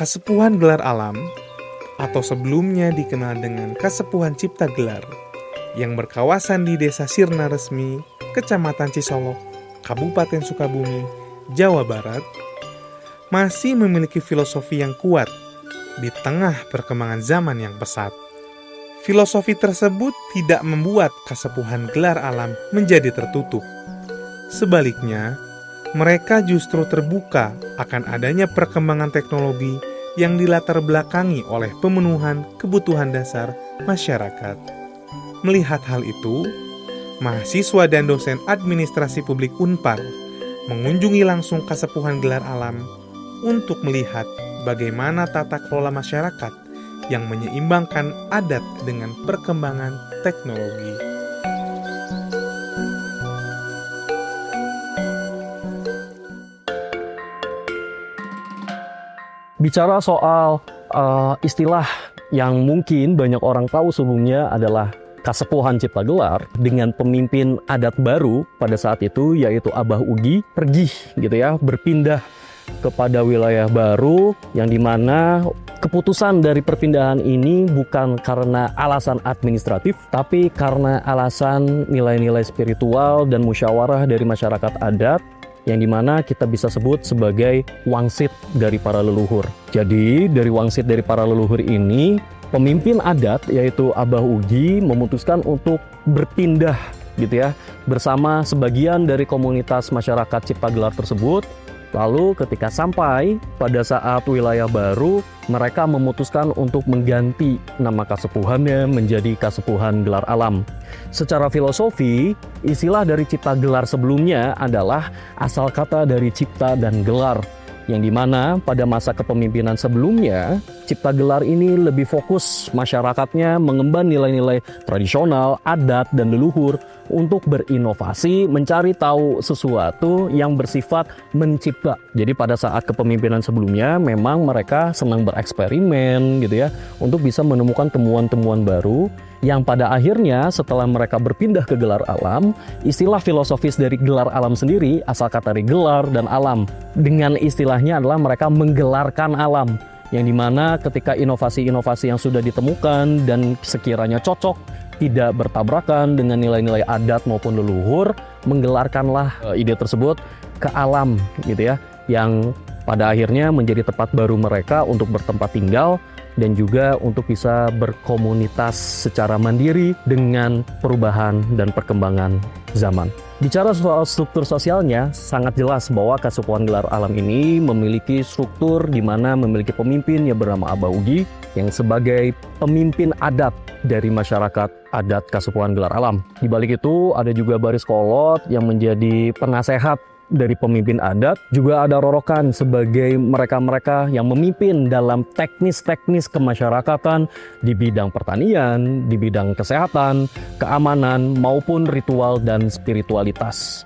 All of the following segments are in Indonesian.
Kasepuhan Gelar Alam atau sebelumnya dikenal dengan Kasepuhan Cipta Gelar yang berkawasan di Desa Sirna Resmi, Kecamatan Cisolok, Kabupaten Sukabumi, Jawa Barat, masih memiliki filosofi yang kuat di tengah perkembangan zaman yang pesat. Filosofi tersebut tidak membuat Kasepuhan Gelar Alam menjadi tertutup. Sebaliknya, mereka justru terbuka akan adanya perkembangan teknologi yang dilatar belakangi oleh pemenuhan kebutuhan dasar masyarakat. Melihat hal itu, mahasiswa dan dosen administrasi publik Unpar mengunjungi langsung Kasepuhan Gelar Alam untuk melihat bagaimana tata kelola masyarakat yang menyeimbangkan adat dengan perkembangan teknologi. Bicara soal istilah yang mungkin banyak orang tahu sebelumnya adalah Kasepuhan Cipta Gelar dengan pemimpin adat baru pada saat itu yaitu Abah Ugi pergi gitu ya, berpindah kepada wilayah baru yang dimana keputusan dari perpindahan ini bukan karena alasan administratif tapi karena alasan nilai-nilai spiritual dan musyawarah dari masyarakat adat yang dimana kita bisa sebut sebagai wangsit dari para leluhur. Jadi dari wangsit dari para leluhur ini, pemimpin adat yaitu Abah Ugi memutuskan untuk berpindah gitu ya bersama sebagian dari komunitas masyarakat Cipta Gelar tersebut. Lalu ketika sampai pada saat wilayah baru, mereka memutuskan untuk mengganti nama kasepuhannya menjadi Kasepuhan Gelar Alam. Secara filosofi, istilah dari Cipta Gelar sebelumnya adalah asal kata dari cipta dan gelar, yang dimana pada masa kepemimpinan sebelumnya, Cipta Gelar ini lebih fokus masyarakatnya mengemban nilai-nilai tradisional, adat, dan leluhur untuk berinovasi, mencari tahu sesuatu yang bersifat mencipta. Jadi pada saat kepemimpinan sebelumnya memang mereka senang bereksperimen gitu ya, untuk bisa menemukan temuan-temuan baru yang pada akhirnya setelah mereka berpindah ke Gelar Alam, istilah filosofis dari Gelar Alam sendiri asal kata dari gelar dan alam. Dengan istilahnya adalah mereka menggelarkan alam, yang dimana ketika inovasi-inovasi yang sudah ditemukan dan sekiranya cocok, tidak bertabrakan dengan nilai-nilai adat maupun leluhur, menggelarkanlah ide tersebut ke alam gitu ya, yang pada akhirnya menjadi tempat baru mereka untuk bertempat tinggal dan juga untuk bisa berkomunitas secara mandiri dengan perubahan dan perkembangan zaman. Bicara soal struktur sosialnya, sangat jelas bahwa Kasepuhan Gelar Alam ini memiliki struktur di mana memiliki pemimpin yang bernama Abah Ugi yang sebagai pemimpin adat dari masyarakat adat Kasepuhan Gelar Alam. Di balik itu ada juga baris kolot yang menjadi penasehat dari pemimpin adat, juga ada rorokan sebagai mereka-mereka yang memimpin dalam teknis-teknis kemasyarakatan di bidang pertanian, di bidang kesehatan, keamanan, maupun ritual dan spiritualitas.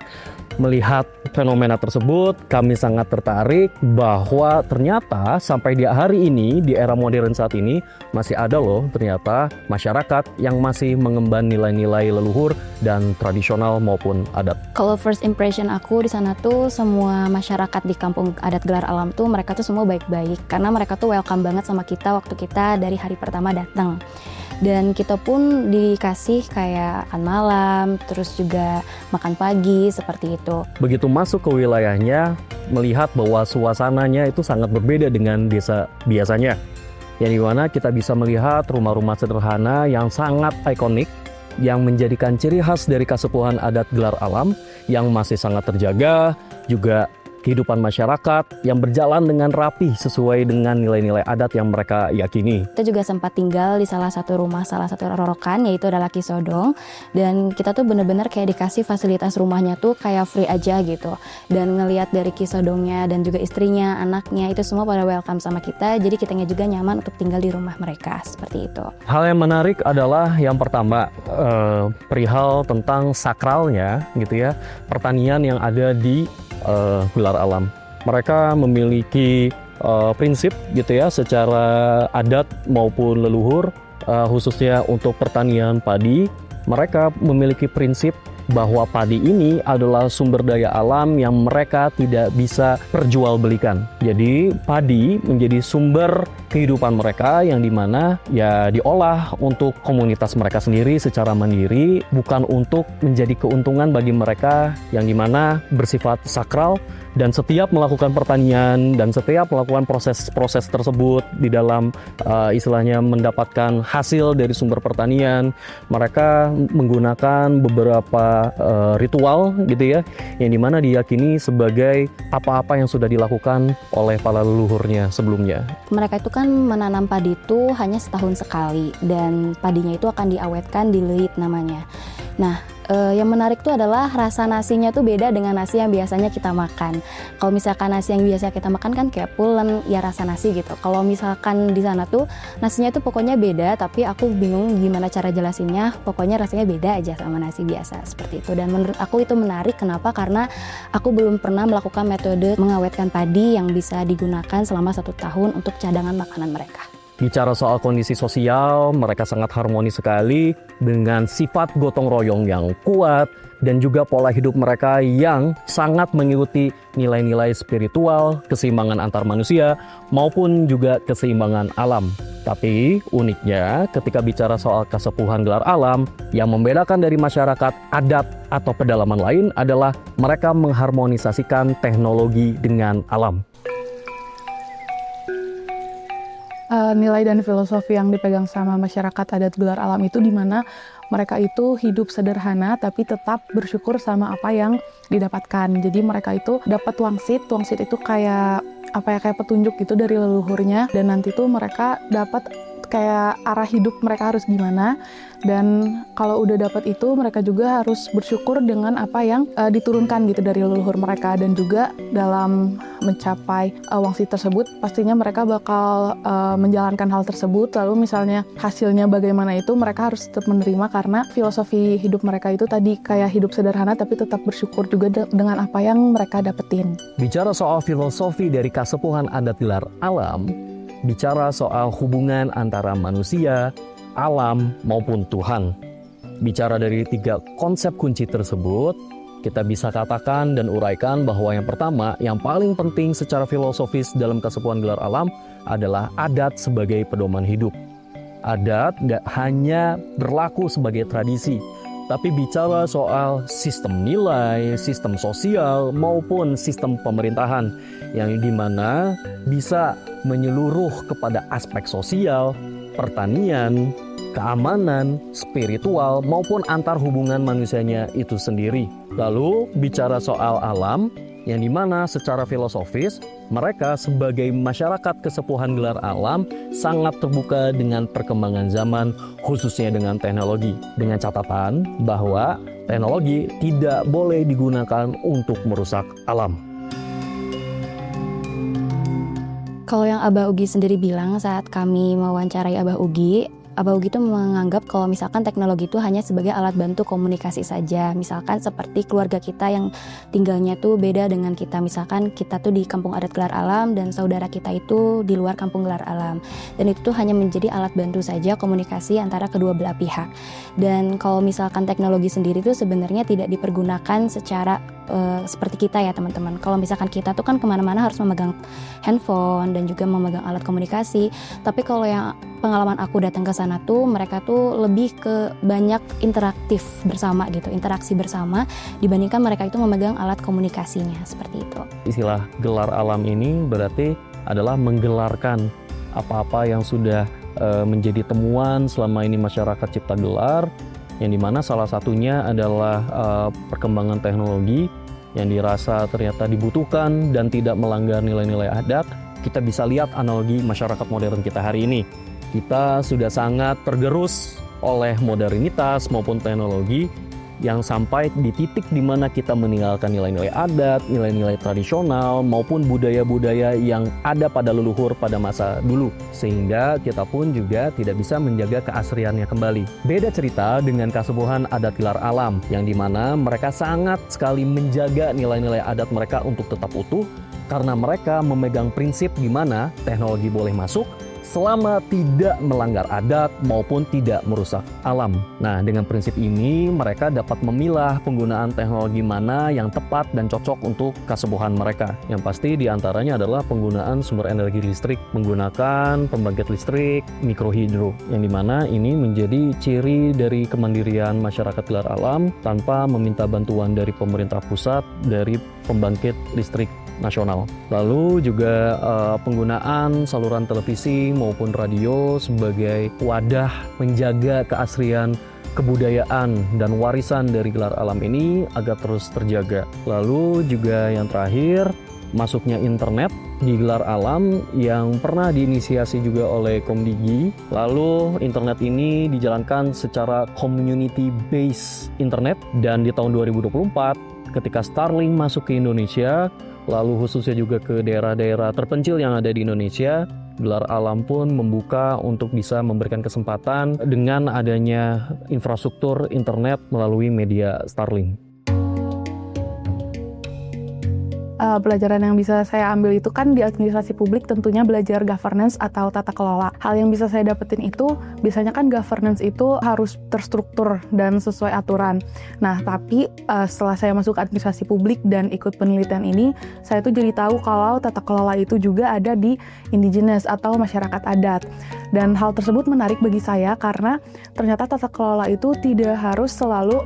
Melihat fenomena tersebut, kami sangat tertarik bahwa ternyata sampai di hari ini, di era modern saat ini, masih ada loh ternyata masyarakat yang masih mengemban nilai-nilai leluhur dan tradisional maupun adat. Kalau first impression aku di sana tuh semua masyarakat di kampung adat Gelar Alam tuh mereka tuh semua baik-baik karena mereka tuh welcome banget sama kita waktu kita dari hari pertama datang. Dan kita pun dikasih kayak makan malam, terus juga makan pagi, seperti itu. Begitu masuk ke wilayahnya, melihat bahwa suasananya itu sangat berbeda dengan desa biasanya. Yang dimana kita bisa melihat rumah-rumah sederhana yang sangat ikonik, yang menjadikan ciri khas dari Kasepuhan Adat Gelar Alam, yang masih sangat terjaga, juga kehidupan masyarakat yang berjalan dengan rapi sesuai dengan nilai-nilai adat yang mereka yakini. Kita juga sempat tinggal di salah satu rumah, salah satu rorokan, yaitu adalah Ki Sodong. Dan kita tuh bener-bener kayak dikasih fasilitas rumahnya tuh kayak free aja gitu. Dan ngelihat dari Ki Sodongnya dan juga istrinya, anaknya, itu semua pada welcome sama kita. Jadi kitanya juga nyaman untuk tinggal di rumah mereka, seperti itu. Hal yang menarik adalah yang pertama, perihal tentang sakralnya gitu ya, pertanian yang ada di Gelar Alam. Mereka memiliki prinsip gitu ya secara adat maupun leluhur, khususnya untuk pertanian padi. Mereka memiliki prinsip bahwa padi ini adalah sumber daya alam yang mereka tidak bisa perjualbelikan. Jadi padi menjadi sumber kehidupan mereka yang dimana ya diolah untuk komunitas mereka sendiri secara mandiri, bukan untuk menjadi keuntungan bagi mereka yang dimana bersifat sakral. Dan setiap melakukan pertanian dan setiap melakukan proses-proses tersebut di dalam istilahnya mendapatkan hasil dari sumber pertanian, mereka menggunakan beberapa ritual gitu ya, yang dimana diyakini sebagai apa-apa yang sudah dilakukan oleh para leluhurnya sebelumnya. Mereka itu kan menanam padi itu hanya setahun sekali dan padinya itu akan diawetkan di leit namanya. Nah, yang menarik tuh adalah rasa nasinya tuh beda dengan nasi yang biasanya kita makan. Kalau misalkan nasi yang biasa kita makan kan kayak pulen, ya rasa nasi gitu. Kalau misalkan di sana tuh nasinya tuh pokoknya beda, tapi aku bingung gimana cara jelasinnya. Pokoknya rasanya beda aja sama nasi biasa seperti itu. Dan menurut aku itu menarik. Kenapa? Karena aku belum pernah melakukan metode mengawetkan padi yang bisa digunakan selama 1 tahun untuk cadangan makanan mereka. Bicara soal kondisi sosial, mereka sangat harmonis sekali dengan sifat gotong royong yang kuat dan juga pola hidup mereka yang sangat mengikuti nilai-nilai spiritual, keseimbangan antar manusia, maupun juga keseimbangan alam. Tapi uniknya ketika bicara soal kesepuhan gelar alam, yang membedakan dari masyarakat adat atau pedalaman lain adalah mereka mengharmonisasikan teknologi dengan alam. Nilai dan filosofi yang dipegang sama masyarakat adat gelar alam itu di mana mereka itu hidup sederhana tapi tetap bersyukur sama apa yang didapatkan. Jadi mereka itu dapat wangsit itu kayak kayak petunjuk gitu dari leluhurnya, dan nanti tuh mereka dapat kayak arah hidup mereka harus gimana. Dan kalau udah dapat itu, mereka juga harus bersyukur dengan apa yang diturunkan gitu dari leluhur mereka. Dan juga dalam mencapai wangsit tersebut, pastinya mereka bakal menjalankan hal tersebut. Lalu misalnya hasilnya bagaimana itu, mereka harus tetap menerima karena filosofi hidup mereka itu tadi kayak hidup sederhana tapi tetap bersyukur juga dengan apa yang mereka dapetin. Bicara soal filosofi dari kasepuhan adat gelar alam, bicara soal hubungan antara manusia, alam, maupun Tuhan. Bicara dari 3 konsep kunci tersebut, kita bisa katakan dan uraikan bahwa yang pertama, yang paling penting secara filosofis dalam kesepuhan gelar alam adalah adat sebagai pedoman hidup. Adat nggak hanya berlaku sebagai tradisi, tapi bicara soal sistem nilai, sistem sosial, maupun sistem pemerintahan, yang dimana bisa menyeluruh kepada aspek sosial, pertanian, keamanan, spiritual, maupun antar hubungan manusianya itu sendiri. Lalu bicara soal alam, yang dimana secara filosofis mereka sebagai masyarakat kesepuhan gelar alam sangat terbuka dengan perkembangan zaman, khususnya dengan teknologi, dengan catatan bahwa teknologi tidak boleh digunakan untuk merusak alam. Kalau yang Abah Ugi sendiri bilang saat kami mewawancarai Abah Ugi itu menganggap kalau misalkan teknologi itu hanya sebagai alat bantu komunikasi saja. Misalkan seperti keluarga kita yang tinggalnya tuh beda dengan kita. Misalkan kita tuh di kampung adat gelar alam dan saudara kita itu di luar kampung gelar alam. Dan itu tuh hanya menjadi alat bantu saja komunikasi antara kedua belah pihak. Dan kalau misalkan teknologi sendiri tuh sebenarnya tidak dipergunakan secara seperti kita ya teman-teman. Kalau misalkan kita tuh kan kemana-mana harus memegang handphone dan juga memegang alat komunikasi. Tapi kalau yang pengalaman aku datang ke sana tuh, mereka tuh lebih ke banyak interaktif bersama gitu, interaksi bersama dibandingkan mereka itu memegang alat komunikasinya seperti itu. Istilah gelar alam ini berarti adalah menggelarkan apa-apa yang sudah menjadi temuan selama ini masyarakat cipta gelar, yang dimana salah satunya adalah perkembangan teknologi yang dirasa ternyata dibutuhkan dan tidak melanggar nilai-nilai adat. Kita bisa lihat analogi masyarakat modern kita hari ini. Kita sudah sangat tergerus oleh modernitas maupun teknologi yang sampai di titik di mana kita meninggalkan nilai-nilai adat, nilai-nilai tradisional maupun budaya-budaya yang ada pada leluhur pada masa dulu, sehingga kita pun juga tidak bisa menjaga keasriannya kembali. Beda cerita dengan kasepuhan adat gelar alam, yang dimana mereka sangat sekali menjaga nilai-nilai adat mereka untuk tetap utuh, karena mereka memegang prinsip di mana teknologi boleh masuk selama tidak melanggar adat maupun tidak merusak alam. Nah, dengan prinsip ini mereka dapat memilah penggunaan teknologi mana yang tepat dan cocok untuk kesubuhan mereka. Yang pasti diantaranya adalah penggunaan sumber energi listrik menggunakan pembangkit listrik mikrohidro, yang dimana ini menjadi ciri dari kemandirian masyarakat Gelar Alam tanpa meminta bantuan dari pemerintah pusat dari pembangkit listrik nasional. Lalu juga penggunaan saluran televisi maupun radio sebagai wadah menjaga keasrian kebudayaan dan warisan dari Gelar Alam ini agar terus terjaga. Lalu juga yang terakhir, masuknya internet di Gelar Alam yang pernah diinisiasi juga oleh Komdigi. Lalu internet ini dijalankan secara community based internet, dan di tahun 2024 ketika Starlink masuk ke Indonesia, lalu khususnya juga ke daerah-daerah terpencil yang ada di Indonesia, Gelar Alam pun membuka untuk bisa memberikan kesempatan dengan adanya infrastruktur internet melalui media Starlink. Pelajaran yang bisa saya ambil itu kan di administrasi publik tentunya belajar governance atau tata kelola. Hal yang bisa saya dapetin itu biasanya kan governance itu harus terstruktur dan sesuai aturan. Nah, tapi setelah saya masuk administrasi publik dan ikut penelitian ini, saya tuh jadi tahu kalau tata kelola itu juga ada di indigenous atau masyarakat adat. Dan hal tersebut menarik bagi saya karena ternyata tata kelola itu tidak harus selalu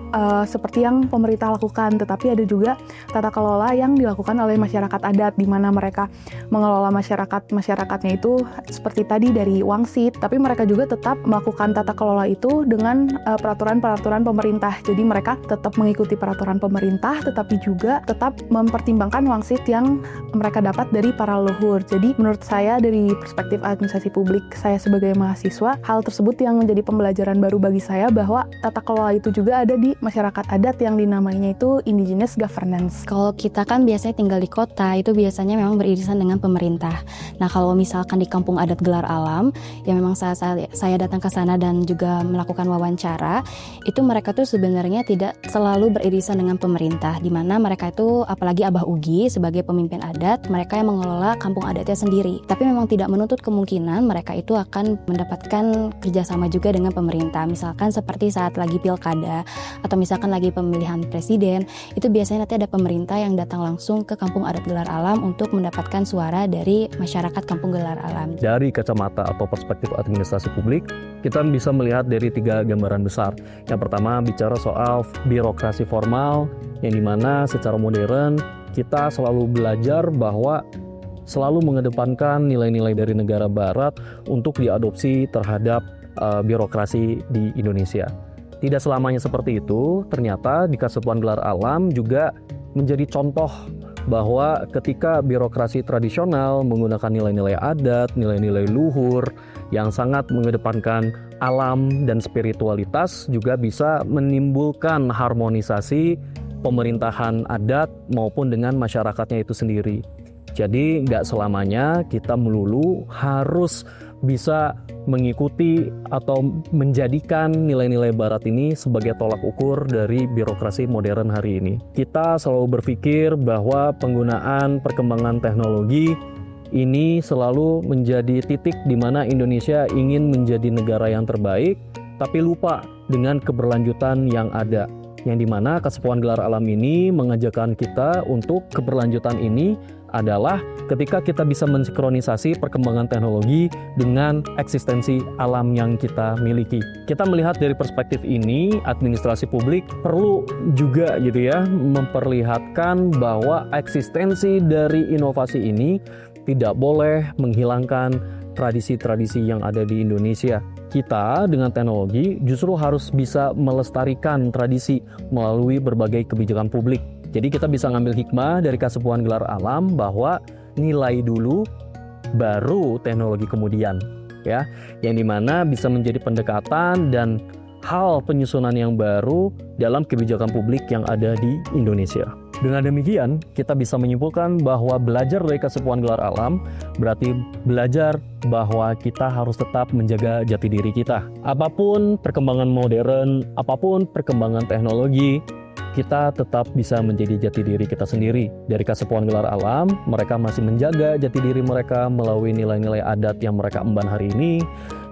seperti yang pemerintah lakukan, tetapi ada juga tata kelola yang dilakukan oleh masyarakat adat, di mana mereka mengelola masyarakatnya itu seperti tadi dari wangsit, tapi mereka juga tetap melakukan tata kelola itu dengan peraturan-peraturan pemerintah. Jadi mereka tetap mengikuti peraturan pemerintah, tetapi juga tetap mempertimbangkan wangsit yang mereka dapat dari para leluhur. Jadi menurut saya dari perspektif administrasi publik saya sebagai mahasiswa, hal tersebut yang menjadi pembelajaran baru bagi saya bahwa tata kelola itu juga ada di masyarakat adat yang dinamainya itu indigenous governance. Kalau kita kan biasanya tinggal di kota, itu biasanya memang beririsan dengan pemerintah. Nah, kalau misalkan di kampung adat Gelar Alam, yang memang saya datang ke sana dan juga melakukan wawancara, itu mereka tuh sebenarnya tidak selalu beririsan dengan pemerintah, di mana mereka itu, apalagi Abah Ugi sebagai pemimpin adat, mereka yang mengelola kampung adatnya sendiri. Tapi memang tidak menuntut kemungkinan mereka itu akan mendapatkan kerjasama juga dengan pemerintah. Misalkan seperti saat lagi pilkada, atau misalkan lagi pemilihan presiden, itu biasanya nanti ada pemerintah yang datang langsung ke kampung adat Gelar Alam untuk mendapatkan suara dari masyarakat kampung Gelar Alam. Dari kacamata atau perspektif administrasi publik, kita bisa melihat dari 3 gambaran besar. Yang pertama bicara soal birokrasi formal, yang dimana secara modern kita selalu belajar bahwa selalu mengedepankan nilai-nilai dari negara barat untuk diadopsi terhadap birokrasi di Indonesia. Tidak selamanya seperti itu, ternyata di Kesatuan Gelar Alam juga menjadi contoh bahwa ketika birokrasi tradisional menggunakan nilai-nilai adat, nilai-nilai luhur yang sangat mengedepankan alam dan spiritualitas, juga bisa menimbulkan harmonisasi pemerintahan adat maupun dengan masyarakatnya itu sendiri. Jadi nggak selamanya kita melulu harus bisa mengikuti atau menjadikan nilai-nilai barat ini sebagai tolak ukur dari birokrasi modern hari ini. Kita selalu berpikir bahwa penggunaan perkembangan teknologi ini selalu menjadi titik di mana Indonesia ingin menjadi negara yang terbaik, tapi lupa dengan keberlanjutan yang ada. Yang dimana Kesatuan Gelar Alam ini mengajarkan kita untuk keberlanjutan ini adalah ketika kita bisa mensinkronisasi perkembangan teknologi dengan eksistensi alam yang kita miliki. Kita melihat dari perspektif ini, administrasi publik perlu juga gitu ya memperlihatkan bahwa eksistensi dari inovasi ini tidak boleh menghilangkan tradisi-tradisi yang ada di Indonesia. Kita dengan teknologi justru harus bisa melestarikan tradisi melalui berbagai kebijakan publik. Jadi kita bisa ngambil hikmah dari Kesatuan Gelar Alam bahwa nilai dulu baru teknologi kemudian, ya, yang dimana bisa menjadi pendekatan dan hal penyusunan yang baru dalam kebijakan publik yang ada di Indonesia. Dengan demikian, kita bisa menyimpulkan bahwa belajar dari Kesatuan Gelar Alam berarti belajar bahwa kita harus tetap menjaga jati diri kita. Apapun perkembangan modern, apapun perkembangan teknologi, kita tetap bisa menjadi jati diri kita sendiri. Dari Kasepuhan Gelar Alam, mereka masih menjaga jati diri mereka melalui nilai-nilai adat yang mereka emban hari ini,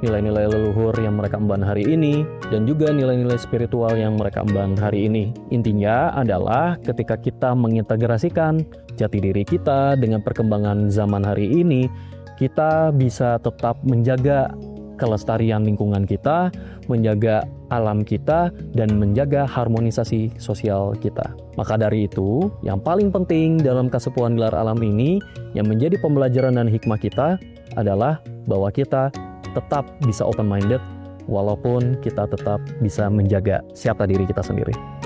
nilai-nilai leluhur yang mereka emban hari ini, dan juga nilai-nilai spiritual yang mereka emban hari ini. Intinya adalah ketika kita mengintegrasikan jati diri kita dengan perkembangan zaman hari ini, kita bisa tetap menjaga kelestarian lingkungan kita, menjaga alam kita, dan menjaga harmonisasi sosial kita. Maka dari itu, yang paling penting dalam Kasepuhan Gelar Alam ini, yang menjadi pembelajaran dan hikmah kita adalah bahwa kita tetap bisa open-minded, walaupun kita tetap bisa menjaga siapa diri kita sendiri.